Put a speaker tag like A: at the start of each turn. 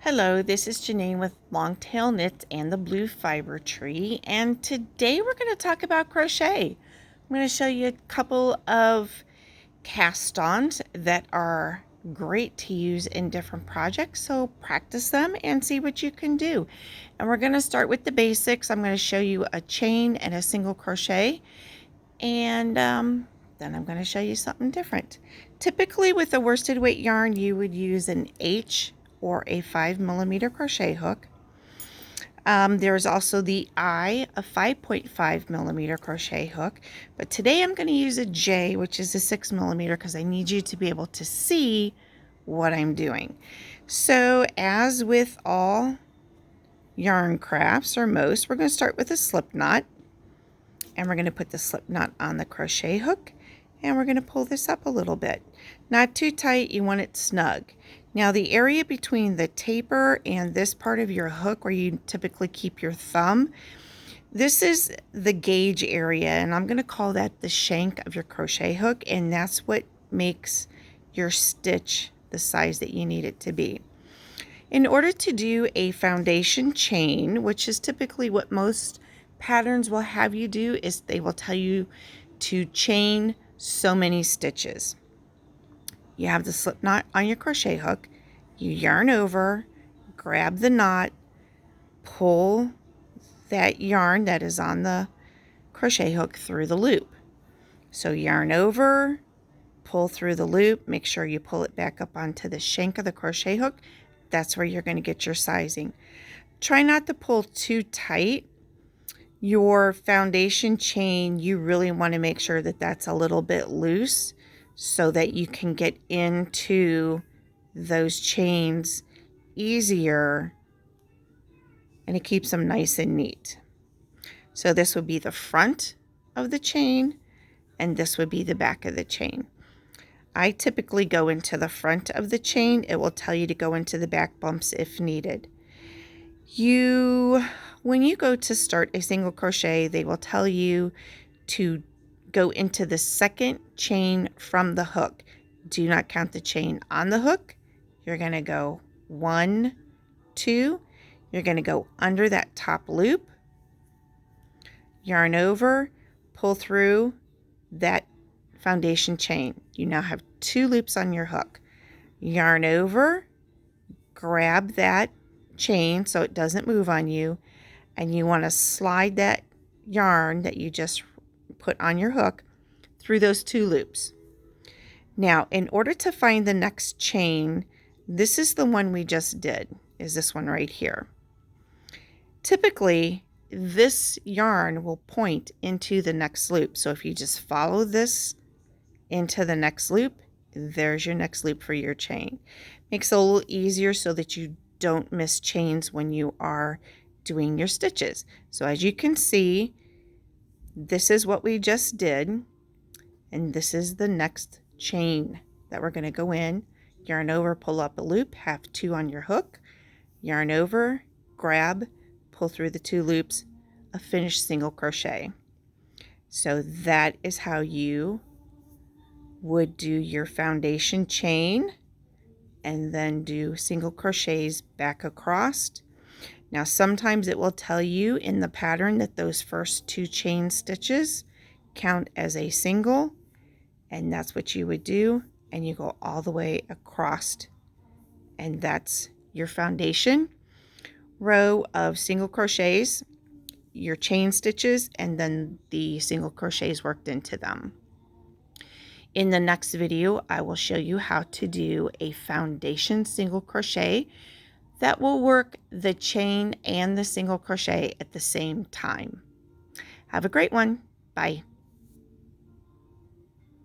A: Hello, this is Jeannine with Long Tail Knits and the Blue Fiber Tree, and today we're going to talk about crochet. I'm going to show you a couple of cast-ons that are great to use in different projects, so practice them and see what you can do. And we're going to start with the basics. I'm going to show you a chain and a single crochet, and then I'm going to show you something different. Typically with a worsted weight yarn, you would use an H or a 5mm crochet hook. There's also the I, a 5.5mm crochet hook, but today I'm going to use a J, which is a 6mm, because I need you to be able to see what I'm doing. So as with all yarn crafts, or most, we're going to start with a slip knot, and we're going to put the slip knot on the crochet hook, and we're going to pull this up a little bit. Not too tight, you want it snug. Now the area between the taper and this part of your hook where you typically keep your thumb, this is the gauge area, and I'm going to call that the shank of your crochet hook, and that's what makes your stitch the size that you need it to be. In order to do a foundation chain, which is typically what most patterns will have you do, is they will tell you to chain so many stitches. You have the slip knot on your crochet hook, you yarn over, grab the knot, pull that yarn that is on the crochet hook through the loop. So yarn over, pull through the loop, make sure you pull it back up onto the shank of the crochet hook. That's where you're going to get your sizing. Try not to pull too tight. Your foundation chain, you really want to make sure that that's a little bit loose so that you can get into those chains easier, and it keeps them nice and neat. So this would be the front of the chain, and this would be the back of the chain. I typically go into the front of the chain. It will tell you to go into the back bumps if needed. When you go to start a single crochet, they will tell you to go into the second chain from the hook. Do not count the chain on the hook. You're going to go 1, 2. You're going to go under that top loop, yarn over, pull through that foundation chain. You now have 2 loops on your hook. Yarn over, grab that chain so it doesn't move on you, and you want to slide that yarn that you just put on your hook through those 2 loops. Now, in order to find the next chain, this is the one we just did, is this one right here. Typically, this yarn will point into the next loop. So if you just follow this into the next loop, there's your next loop for your chain. Makes it a little easier so that you don't miss chains when you are doing your stitches. So as you can see, this is what we just did, and this is the next chain that we're going to go in. Yarn over, pull up a loop, have 2 on your hook, yarn over, grab, pull through the 2 loops, a finished single crochet. So that is how you would do your foundation chain, and then do single crochets back across. Now sometimes it will tell you in the pattern that those first 2 chain stitches count as a single, and that's what you would do, and you go all the way across, and that's your foundation row of single crochets, your chain stitches, and then the single crochets worked into them. In the next video, I will show you how to do a foundation single crochet that will work the chain and the single crochet at the same time. Have a great one. Bye.